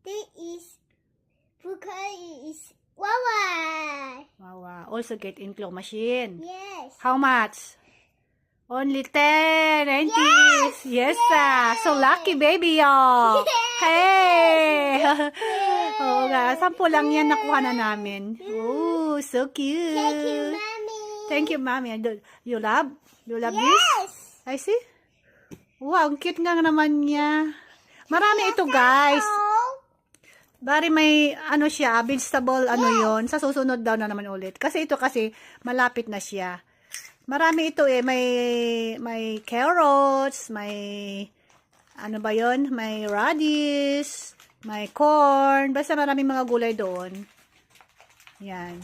This is broccoli is Wawa. Wow. Also get in claw machine. Yes. How much? Only 10 NTs. Yes, so lucky baby, oh. Hey! Oo nga, 10 lang yan nakuha na namin. Oh, so cute. Thank you, Mommy. Thank you, Mommy. You love? You love this? Yes. I see. Wow, ang cute nga naman niya. Marami ito, guys. Bari may ano siya, vegetable ano yon. Sa susunod daw na naman ulit. Kasi ito kasi malapit na siya. Marami ito eh, may carrots, may ano ba yon? May radish, may corn, basta maraming mga gulay doon. Yan.